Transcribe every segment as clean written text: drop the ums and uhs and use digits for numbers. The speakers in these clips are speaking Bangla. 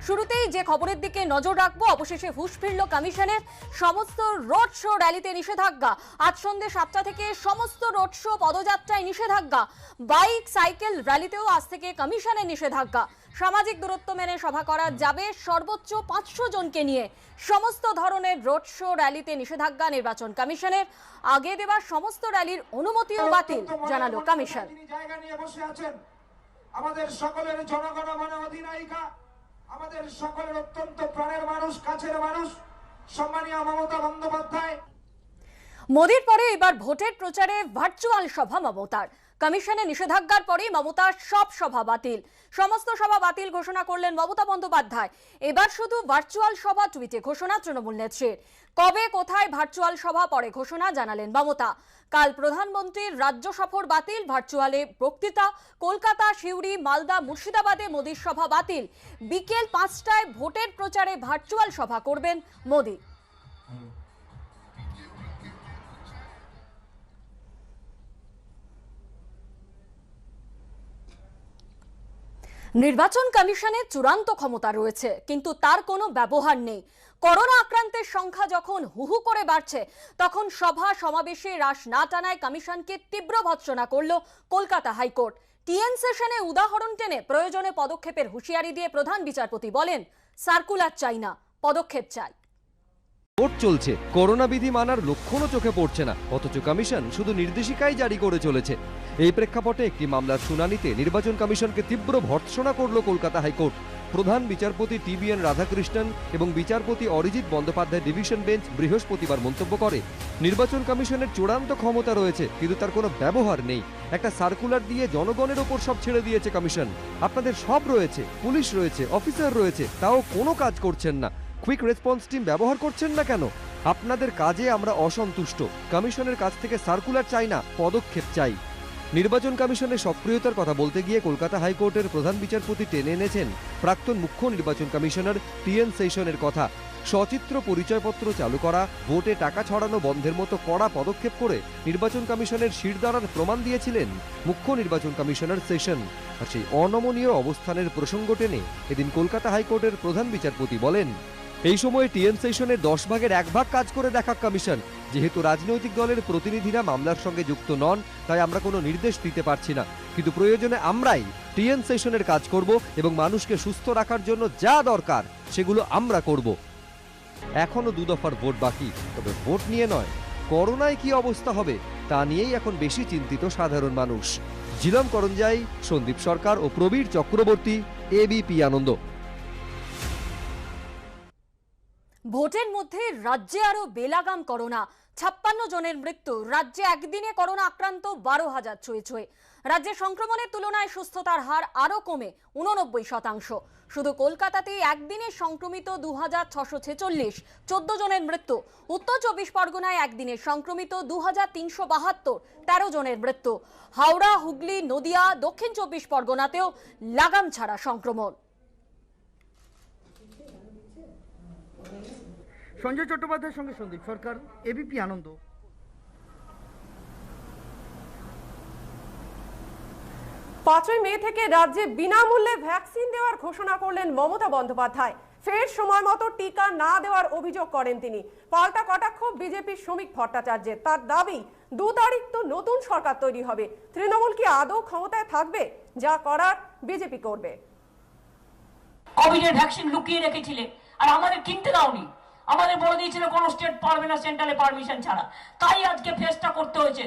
শুরুতেই যে খবরের দিকে নজর রাখবো, অবশেষে হুঁশ ফিরল কমিশনের। সমস্ত রোড শো র্যালিতে নিষেধাজ্ঞা। আজ সন্ধ্যে 7টা থেকে সমস্ত রোড শো পদযাত্রায় নিষেধাজ্ঞা। বাইক সাইকেল র্যালিতেও আজ থেকে কমিশনের নিষেধাজ্ঞা। সামাজিক দূরত্ব মেনে সভা করা যাবে সর্বোচ্চ 500 জনকে নিয়ে। সমস্ত ধরনের রোড শো র্যালিতে নিষেধাজ্ঞা নির্বাচন কমিশনের। আগে দেওয়া সমস্ত র্যালির অনুমতিও বাতিল জানালো কমিশন। আমাদের সকলের জনগণ অধিনায়িকা, আমাদের সকলের অত্যন্ত প্রাণের মানুষ, কাছের মানুষ, সম্মানীয় মমতা বন্দ্যোপাধ্যায়। মোদির পরে এবার ভোটের প্রচারে ভার্চুয়াল সভা মমতার। কমিশনের নিষেধাজ্ঞার পরেই মমতার সব সভা বাতিল। সমস্ত সভা বাতিল ঘোষণা করলেন মমতা বন্দ্যোপাধ্যায়। এবার শুধু ভার্চুয়াল সভা, টুইটে ঘোষণা তৃণমূল নেত্রীর। কবে কোথায় ভার্চুয়াল সভা পরে ঘোষণা জানালেন মমতা। কাল প্রধানমন্ত্রীর রাজ্য সফর বাতিল, ভার্চুয়ালে বক্তৃতা। কলকাতা, সিউড়ি, মালদা, মুর্শিদাবাদে মোদির সভা বাতিল। বিকেল 5টায় ভোটের প্রচারে ভার্চুয়াল সভা করবেন মোদি। নির্বাচন কমিশনের চূড়ান্ত ক্ষমতা রয়েছে, কিন্তু তার কোনো ব্যবহার নেই। করোনা আক্রান্তের সংখ্যা যখন হুহু করে বাড়ছে, তখন সভা সমাবেশে রাশ না টানায় কমিশনকে তীব্র ভৎসনা করল কলকাতা হাইকোর্ট। টিএন সেশনে উদাহরণ টেনে প্রয়োজনে পদক্ষেপের হুঁশিয়ারি দিয়ে প্রধান বিচারপতি বলেন, সার্কুলার চাই না, পদক্ষেপ চাই। ভোট চলছে, করোনা বিধি মানার লক্ষণও চোখে পড়ছে না, অথচ কমিশন শুধু নির্দেশিকাই জারি করে চলেছে। এই প্রেক্ষাপটে একটি মামলার শুনানিতে নির্বাচন কমিশনকে তীব্র ভর্ৎসনা করল কলকাতা হাইকোর্ট। প্রধান বিচারপতি টিবিএন রাধাকৃষ্ণন এবং বিচারপতি অরিজিৎ বন্দ্যোপাধ্যায় ডিভিশন বেঞ্চ বৃহস্পতিবার মন্তব্য করে, নির্বাচন কমিশনের চূড়ান্ত ক্ষমতা রয়েছে, কিন্তু তার কোনো ব্যবহার নেই। একটা সার্কুলার দিয়ে জনগণের ওপর সব ছেড়ে দিয়েছে কমিশন। আপনাদের সব রয়েছে, পুলিশ রয়েছে, অফিসার রয়েছে, তাও কোনো কাজ করছেন না। কুইক রেসপন্স টিম ব্যবহার করছেন না কেন? আপনাদের কাজে আমরা অসন্তুষ্ট। কমিশনের কাছ থেকে সার্কুলার চাই না, পদক্ষেপ চাই। নির্বাচন কমিশনের সক্রিয়তার কথা বলতে গিয়ে কলকাতা হাইকোর্টের প্রধান বিচারপতি টেনে এনেছেন প্রাক্তন মুখ্য নির্বাচন কমিশনার টিএন সেশনের কথা। সচিত্র পরিচয়পত্র চালু করা, ভোটে টাকা ছড়ানো বন্ধের মতো কড়া পদক্ষেপ করে নির্বাচন কমিশনের শিরদাঁড়ার প্রমাণ দিয়েছিলেন মুখ্য নির্বাচন কমিশনার সেশন। আর সেই অনমনীয় অবস্থানের প্রসঙ্গ টেনে এদিন কলকাতা হাইকোর্টের প্রধান বিচারপতি বলেন, এই সময়ে টিএন সেশনের 10 ভাগের 1 ভাগ কাজ করে দেখা কমিশন। যেহেতু রাজনৈতিক দলের প্রতিনিধিরা মামলার সঙ্গে যুক্ত নন, তাই আমরা কোনো নির্দেশ দিতে পারছি না, কিন্তু প্রয়োজনে আমরাই টিএন সেশনের কাজ করব এবং মানুষকে সুস্থ রাখার জন্য যা দরকার সেগুলো আমরা করব। এখনো 2 দফার ভোট বাকি, তবে ভোট নিয়ে নয়, করোনায় কি অবস্থা হবে তা নিয়েই এখন বেশি চিন্তিত সাধারণ মানুষ। জিলম করঞ্জাই, সন্দীপ সরকার ও প্রবীর চক্রবর্তী, এবিপি আনন্দ। ভোটের মধ্যে রাজ্যে আরো বেলাগাম করোনা। 56 জনের মৃত্যু। রাজ্যে একদিনে করোনা আক্রান্ত 12,000 ছুঁয়ে। রাজ্যে সংক্রমণের তুলনায় সুস্থতার হার আরো কমে 89%। শুধু কলকাতাতেই একদিনে সংক্রমিত 2,646, 14 জনের মৃত্যু। উত্তর 24 পরগনায় একদিনে সংক্রমিত 2,372, 13 জনের মৃত্যু। হাওড়া, হুগলি, নদিয়া, দক্ষিণ 24 পরগনাতেও লাগাম ছাড়া সংক্রমণ। সঞ্জয় চট্টোপাধ্যায়ের সঙ্গে সন্দীপ সরকার, এবিপি আনন্দ। 5ই মে থেকে রাজ্যে বিনামূল্যে ভ্যাকসিন দেওয়ার ঘোষণা করলেন মমতা বন্দ্যোপাধ্যায়। ফের সময় মতো টিকা না দেওয়ার অভিযোগ করেন তিনি। পাল্টা কটাক্ষ বিজেপির শ্রমিক ভট্টাচার্যের। তার দাবি, 2 তারিখ তো নতুন সরকার তৈরি হবে, তৃণমূল কি আদৌ ক্ষমতায় থাকবে? যা করার বিজেপি করবে। কোভিডের ভ্যাকসিন লুকিয়ে রেখেছিলে আর আমাদের কিনতে দাওনি। আমাদের বলে দিয়েছিল কোন স্টেট পারবে না সেন্ট্রালে পারমিশন ছাড়া, তাই আজকে ফেসটা করতে হয়েছে।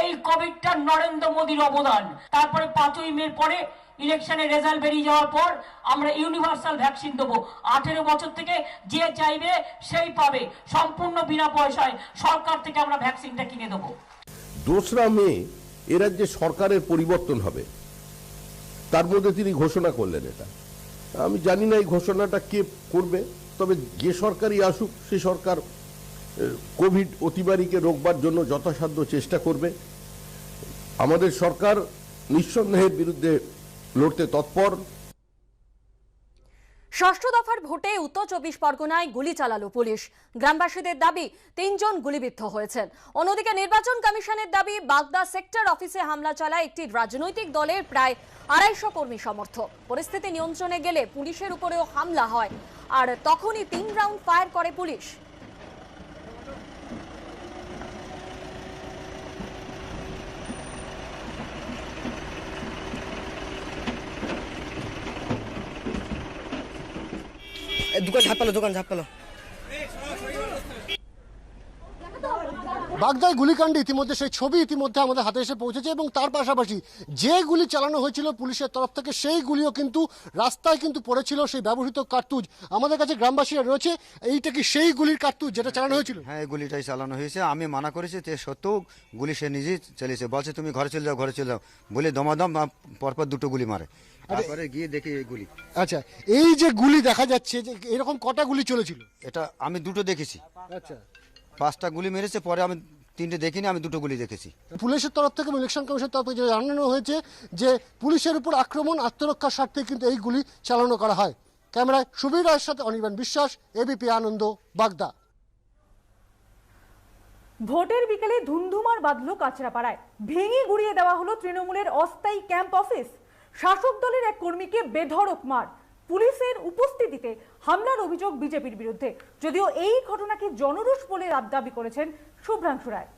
এই কোভিডটা নরেন্দ্র মোদীর অবদান। তারপরে 5ই মে পরে ইলেকশনের রেজাল্ট বেরিয়ে যাওয়ার পর আমরা ইউনিভার্সাল ভ্যাকসিন দেবো। 18 বছর থেকে যে চাইবে সেই পাবে, সম্পূর্ণ বিনা পয়সায় সরকার থেকে আমরা ভ্যাকসিনটা কিনে দেবো। 2রা মে এ রাজ্যে সরকারের পরিবর্তন হবে, তার মধ্যে তিনি ঘোষণা করলেন। এটা আমি জানি না এই ঘোষণাটা কে করবে, তবে যে সরকারই আসুক সে সরকার কোভিড অতিমারীকে রোকবার জন্য যথাসাধ্য চেষ্টা করবে। আমাদের সরকার নিঃসন্দেহের বিরুদ্ধে লড়তে তৎপর। ষষ্ঠ দফার ভোটে উত্তর 24 পরগনায় গুলি চালালো পুলিশ। গ্রামবাসীদের দাবি 3 জন গুলিবিদ্ধ হয়েছেন। অন্যদিকে নির্বাচন কমিশনের দাবি বাগদা সেক্টর অফিসে হামলা চালায় একটি রাজনৈতিক দলের প্রায় 250 কর্মী সমর্থক। পরিস্থিতি নিয়ন্ত্রণে গেলে পুলিশের উপরেও হামলা হয়, আর তখনই 3 রাউন্ড ফায়ার করে পুলিশ। দোকান ঝাঁপালো। বাগদায় গুলিকাণ্ডে ইতিমধ্যে সেই ছবি ইতিমধ্যে আমাদের হাতে এসে পৌঁছেছে এবং তার পাশাপাশি যে গুলি চালানো হয়েছিল পুলিশের তরফ থেকে সেই গুলিও কিন্তু রাস্তায় কিন্তু পড়েছিল, সেই ব্যবহৃত কার্তুজ। আমাদের কাছে গ্রামবাসীরা রয়েছে, এইটা কি সেই গুলির কার্তুজ যেটা চালানো হয়েছিল? হ্যাঁ, এই গুলিটাই চালানো হয়েছে। আমি মানা করেছি, তে সত্ত্বেও গুলি সে নিজেই চালিয়েছে। বলছে তুমি ঘরে চলে যাও বলে দমাদম পরপর দুটো গুলি মারে। তারপরে গিয়ে দেখি এই গুলি। আচ্ছা, এই যে গুলি দেখা যাচ্ছে, যে এরকম কটা গুলি চলেছিল? এটা আমি দুটো দেখেছি। আচ্ছা, 5টা গুলি মেরেছে, পরে আমি 3টে দেখিনি, আমি 2টো গুলি দেখেছি। পুলিশের তরফ থেকে, ইলেকশন কমিশনের তরফ থেকে জানানো হয়েছে যে পুলিশের উপর আক্রমণ, আত্মরক্ষার স্বার্থে কিন্তু এই গুলি চালানো করা হয়। ক্যামেরায় সুবীর রায়ের সাথে অনির্বাণ বিশ্বাস, এবিপি আনন্দ, বাগদা। ভোটের বিকেলে ধুন্ধুমার বাঁধল কাঁচরাপাড়ায়। ভেঙে গুড়িয়ে দেওয়া হলো তৃণমূলের অস্থায়ী ক্যাম্প অফিস। শাসক দলের এক কর্মীকে বেধড়ক মার। পুলিশের উপস্থিতিতে হামলার অভিযোগ বিজেপির বিরুদ্ধে, যদিও এই ঘটনাকে জনরোষ বলে দাবি করেছেন শুভ্রাংশু রায়।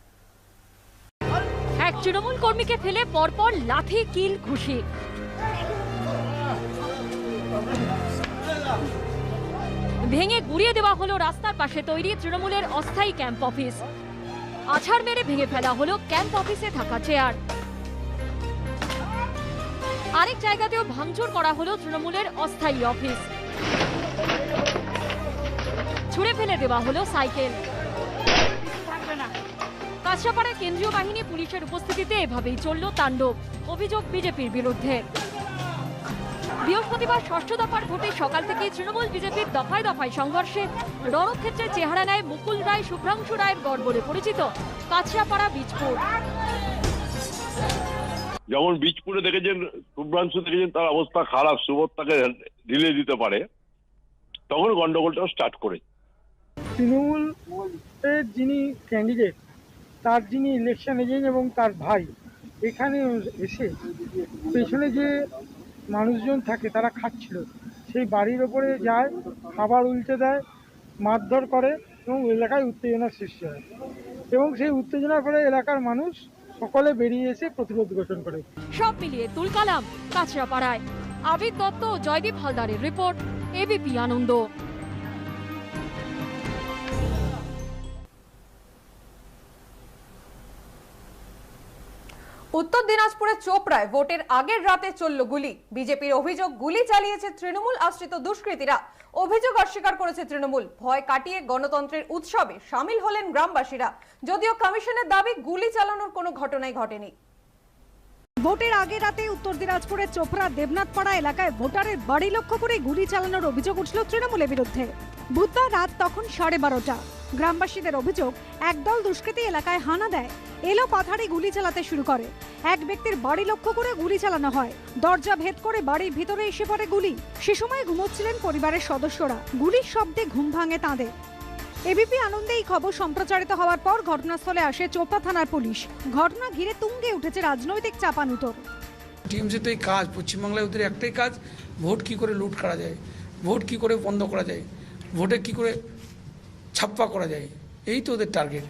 এক তৃণমূল কর্মীকে ফেলে পরপর লাঠি, কিল, ঘুষি। ভেঙে গুড়িয়ে দেওয়া হলো রাস্তার পাশে তৈরি তৃণমূলের অস্থায়ী ক্যাম্প অফিস। আছাড় মেরে ভেঙে ফেলা হলো ক্যাম্প অফিসে থাকা চেয়ার। আরেক জায়গাতেও ভাঙচুর করা হলো তৃণমূলের অস্থায়ী অফিস। ছুঁড়ে ফেলে দেওয়া হলো সাইকেল। কাঁচরাপাড়ায় কেন্দ্রীয় বাহিনী পুলিশের উপস্থিতিতে এভাবেই চলল তাণ্ডব, অভিযোগ বিজেপির বিরুদ্ধে। বৃহস্পতিবার ষষ্ঠ দফার ভোটে সকাল থেকে তৃণমূল বিজেপির দফায় দফায় সংঘর্ষে রণক্ষেত্রের চেহারা নেয় মুকুল রায়, শুভ্রাংশু রায়ের গড় বলে পরিচিত কাঁচরাপাড়া বীজপুর। যেমন বীজপুরে দেখেছেন, শুভ্রাংশু দেখেছেন তার অবস্থা খারাপ, সুবোধ তাকে ঢিলে দিতে পারে, তখন গন্ডগোলটাও স্টার্ট করে। তৃণমূলের যিনি ক্যান্ডিডেট, তার যিনি ইলেকশন এজেন্ট এবং তার ভাই এখানে এসে পেছনে যে মানুষজন থাকে তারা খাচ্ছিল, সেই বাড়ির ওপরে যায়, খাবার উল্টে দেয়, মারধর করে এবং এলাকায় উত্তেজনার সৃষ্টি হয়। এবং সেই উত্তেজনার ফলে এলাকার মানুষ সকলে বেরিয়ে এসে প্রতিরোধ গঠন করে। সব মিলিয়ে তুলকালাম কাঁচরাপাড়ায়। আবির দত্ত ও জয়দীপ হালদারের রিপোর্ট, এবিপি আনন্দ। উত্তর দিনাজপুরের চোপড়ায় ভোটের আগের রাতে চলল গুলি। বিজেপির অভিযোগ গুলি চালিয়েছে তৃণমূল আশ্রিত দুষ্কৃতীরা। অভিযোগ অস্বীকার করেছে তৃণমূল। ভয় কাটিয়ে গণতন্ত্রের উৎসবে সামিল হলেন গ্রামবাসীরা, যদিও কমিশনের দাবি গুলি চালানোর কোনো ঘটনাই ঘটেনি। ভোটের আগের রাতে উত্তর দিনাজপুরের চোপড়া দেবনাথপাড়া এলাকায় ভোটারের বাড়ি লক্ষ্য করে গুলি চালানোর অভিযোগ উঠল তৃণমূলের বিরুদ্ধে। বুধবার রাত তখন 12:30। গ্রামবাসীদের অভিযোগ, একদল দুষ্কৃতী এলাকায় হানা দেয়, এলো পাথারে গুলি চালাতে শুরু করে। এক ব্যক্তির বাড়ি লক্ষ্য করে গুলি চালানো হয়। দরজা ভেদ করে বাড়ির ভিতরে এসে পড়ে গুলি। সে সময় ঘুমোচ্ছিলেন পরিবারের সদস্যরা। গুলির শব্দে ঘুম ভাঙে তাঁদের। এবিপি আনন্দে এই খবর সম্প্রচারিত হওয়ার পর ঘটনাস্থলে আসে চোপড়া থানার পুলিশ। ঘটনা ঘিরে তুঙ্গে উঠেছে রাজনৈতিক চাপানুতর। টিএমসি তো এই কাজ, পশ্চিমবাংলায় ওদের একটাই কাজ, ভোট কি করে লুট করা যায়, ভোট কি করে বন্ধ করা যায়, ভোটে কি করে ছাপ্পা করা যায়, এই তো ওদের টার্গেট।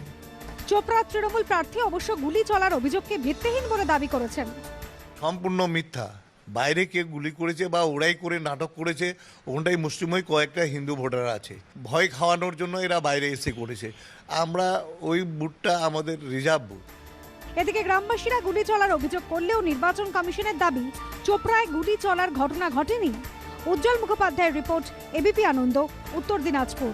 চোপড়া তৃণমূল প্রার্থী অবশ্য গুলি চলার অভিযোগকে ভিত্তিহীন বলে দাবি করেছেন। সম্পূর্ণ মিথ্যা। বাইরে কে গুলি করেছে বা ওরাই করে নাটক করেছে, ওখানটাই মুসলিমই কয়েকটা হিন্দু ভোটার আছে, ভয় খাওয়ানোর জন্য এরা বাইরে এসে করেছে। আমরা ওই বুথটা আমাদের রিজার্ভ বুথ। এদিকে গ্রামবাসীরা গুলি চলার অভিযোগ করলেও নির্বাচন কমিশনের দাবি চোপড়ায় গুলি চলার ঘটনা ঘটেনি। উজ্জ্বল মুখোপাধ্যায়ের রিপোর্ট, এবিপি আনন্দ, উত্তর দিনাজপুর।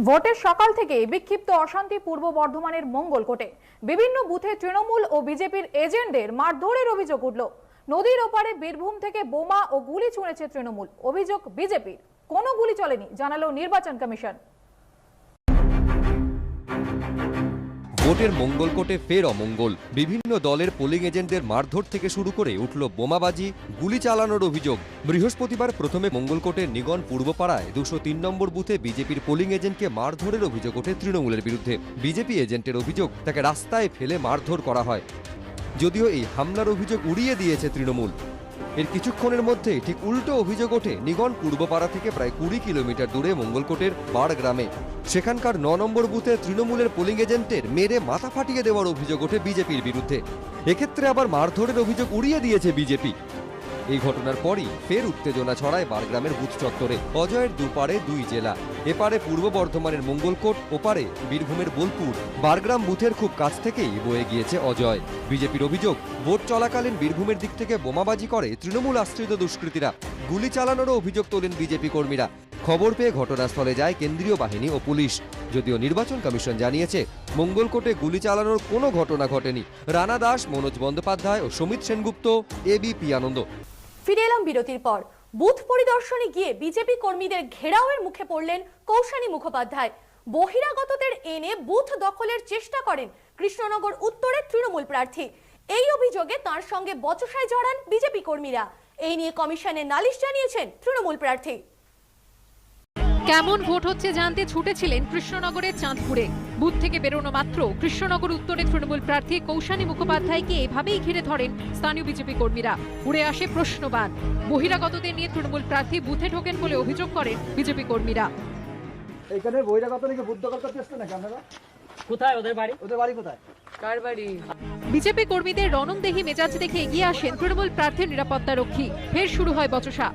ভোটের সকাল থেকে বিক্ষিপ্ত অশান্তি পূর্ব বর্ধমানের মঙ্গলকোটে। বিভিন্ন বুথে তৃণমূল ও বিজেপির এজেন্টদের মারধরের অভিযোগ উঠল। নদীর ওপারে বীরভূম থেকে বোমা ও গুলি ছুঁড়েছে তৃণমূল। অভিযোগ বিজেপির। কোনো গুলি চলেনি, জানালো নির্বাচন কমিশন। ভোটের মঙ্গলকোটে ফের অমঙ্গল। বিভিন্ন দলের পোলিং এজেন্টদের মারধর থেকে শুরু করে উঠল বোমাবাজি, গুলি চালানোর অভিযোগ। বৃহস্পতিবার প্রথমে মঙ্গলকোটের নিগন পূর্বপাড়ায় 203 নম্বর বুথে বিজেপির পোলিং এজেন্টকে মারধরের অভিযোগ ওঠে তৃণমূলের বিরুদ্ধে। বিজেপি এজেন্টের অভিযোগ, তাকে রাস্তায় ফেলে মারধর করা হয়। যদিও এই হামলার অভিযোগ উড়িয়ে দিয়েছে তৃণমূল। এর কিছুক্ষণের মধ্যে ঠিক উল্টো অভিযোগ ওঠে নিগন পূর্বপাড়া থেকে প্রায় 20 কিলোমিটার দূরে মঙ্গলকোটের বাড় গ্রামে। সেখানকার 9 নম্বর বুথে তৃণমূলের পোলিং এজেন্টের মেরে মাথা ফাটিয়ে দেওয়ার অভিযোগ ওঠে বিজেপির বিরুদ্ধে। এক্ষেত্রে আবার মারধরের অভিযোগ উড়িয়ে দিয়েছে বিজেপি। এই ঘটনার পরই ফের উত্তেজনা ছড়ায় বারগ্রামের বুথ চত্বরে। অজয়ের দুপারে দুই জেলা, এপারে পূর্ব বর্ধমানের মঙ্গলকোট, ওপারে বীরভূমের বোলপুর। বারগ্রাম বুথের খুব কাছ থেকেই বয়ে গিয়েছে অজয়। বিজেপির অভিযোগ, ভোট চলাকালীন বীরভূমের দিক থেকে বোমাবাজি করে তৃণমূল আশ্রিত দুষ্কৃতীরা। গুলি চালানোরও অভিযোগ তোলেন বিজেপি কর্মীরা। খবর পেয়ে ঘটনাস্থলে যায় কেন্দ্রীয় বাহিনী ও পুলিশ। যদিও নির্বাচন কমিশন জানিয়েছে মঙ্গলকোটে গুলি চালানোর কোনো ঘটনা ঘটেনি। রানা দাস, মনোজ বন্দ্যোপাধ্যায় ও সমিত সেনগুপ্ত, এবিপি আনন্দ। ফিরে এলাম বিরতির পর। বুথ পরিদর্শনে গিয়ে বিজেপি কর্মীদের ঘেরাওয়ের মুখে পড়লেন কৌশানী মুখোপাধ্যায়। বহিরাগতদের এনে বুথ দখলের চেষ্টা করেন কৃষ্ণনগর উত্তরের তৃণমূল প্রার্থী। এই অভিযোগে তার সঙ্গে বচসায় জড়ান বিজেপি কর্মীরা। এই নিয়ে কমিশনে নালিশ জানিয়েছেন তৃণমূল প্রার্থী। কেমন ভোট হচ্ছে জানতে ছুটেছিলেন কৃষ্ণনগরের চাঁদপুরে। বুথ থেকে বেরোনো মাত্র কৃষ্ণনগর উত্তরে তৃণমূল প্রার্থী কৌশানী মুখোপাধ্যায়কে এভাবেই ঘিরে ধরেন স্থানীয় বিজেপি কর্মীরা। উড়ে আসে প্রশ্নবাণ। বহিরাগতদের নিয়ে তৃণমূল প্রার্থী বুথে ঢোকেন বলে অভিযোগ করেন বিজেপি কর্মীরা। এখানে বহিরাগত নাকি বুথ দখল করতে এসছে নাকি আপনারা? কোথায় ওদের বাড়ি? ওদের বাড়ি কোথায়? কার বাড়ি? বিজেপি কর্মীদের রণংদেহী মেজাজ দেখে এগিয়ে আসেন তৃণমূল প্রার্থীর নিরাপত্তা রক্ষী। ফের শুরু হয় বচসা।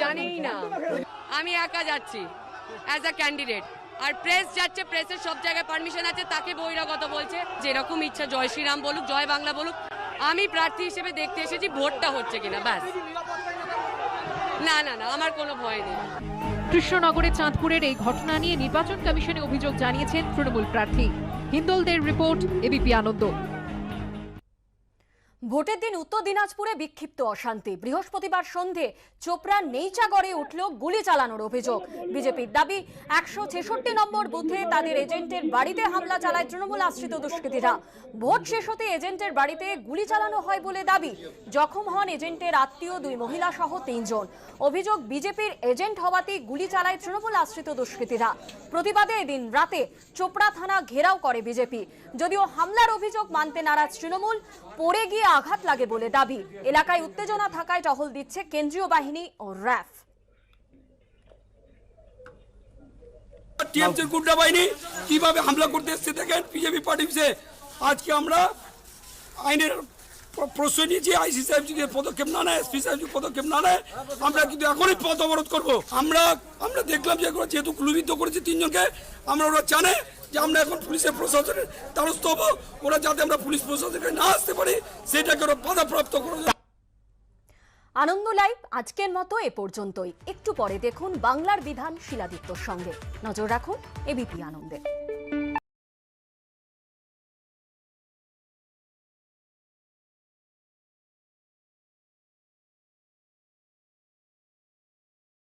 জানি না, আমি একা যাচ্ছি অ্যাজ আ ক্যান্ডিডেট, আর প্রেস যাচ্ছে, প্রেসের সব জায়গায় পারমিশন আছে, তাকে বহিরাগত বলছে। যেরকম ইচ্ছা জয় শ্রীরাম বলুক, জয় বাংলা বলুক, আমি প্রার্থী হিসেবে দেখতে এসেছি ভোটটা হচ্ছে কিনা, ব্যাস। না না না, আমার কোনো ভয় নেই। কৃষ্ণনগরের চাঁদপুরের এই ঘটনা নিয়ে নির্বাচন কমিশনে অভিযোগ জানিয়েছেন তৃণমূল প্রার্থী। হিন্দলদের রিপোর্ট, এবিপি আনন্দ। ভোটের দিন উত্তর দিনাজপুরে বিক্ষিপ্ত অশান্তি। বৃহস্পতিবার সন্ধে চোপড়ার নেইচাগড়ে উঠল গুলি চালানোর অভিযোগ। বিজেপির দাবি 166 নম্বর বুথে তাদের এজেন্টের বাড়িতে হামলা চালায় তৃণমূল আশ্রিত দুষ্কৃতীরা। ভোট শেষ হতে এজেন্টের বাড়িতে গুলি চালানো হয় বলে দাবি। জখম হন এজেন্টের আত্মীয় 2 মহিলা সহ 3 জন। অভিযোগ, বিজেপির এজেন্ট হওয়াতেই গুলি চালায় তৃণমূল আশ্রিত দুষ্কৃতীরা। প্রতিবাদে এদিন রাতে চোপড়া থানা ঘেরাও করে বিজেপি। যদিও হামলার অভিযোগ মানতে নারাজ তৃণমূল, পড়ে গিয়ে আঘাত লাগে বলে দাবি। এলাকায় উত্তেজনা থাকায় টহল দিচ্ছে কেন্দ্রীয় বাহিনী ও র্যাফ। টিএমসি গুন্ডা বাহিনী কিভাবে হামলা করতে এসেছে দেখেন বিজেপি পার্টিতে। আজকে আমরা আইনের প্রশ্রয় নিয়েছি। আইসি সাহেব যদি পদক্ষেপ না নেয়, এসপি সাহেব যদি পদক্ষেপ না নেয়, আমরা কিন্তু এখনই পথ অবরোধ করবো। আমরা দেখলাম যে যেহেতু গুলিবিদ্ধ করেছে 3 জনকে, ওরা জানে যে আমরা এখন পুলিশের প্রশাসনের দ্বারস্থ হবো। ওরা যাতে আমরা পুলিশ প্রশাসনকে না আসতে পারি সেটাকে ওরা বাধাপ্রাপ্ত করে। আনন্দ লাইভ আজকের মতো এ পর্যন্তই। একটু পরে দেখুন বাংলার বিধান শিলাদিত্যর সঙ্গে। নজর রাখুন এবিপি আনন্দে।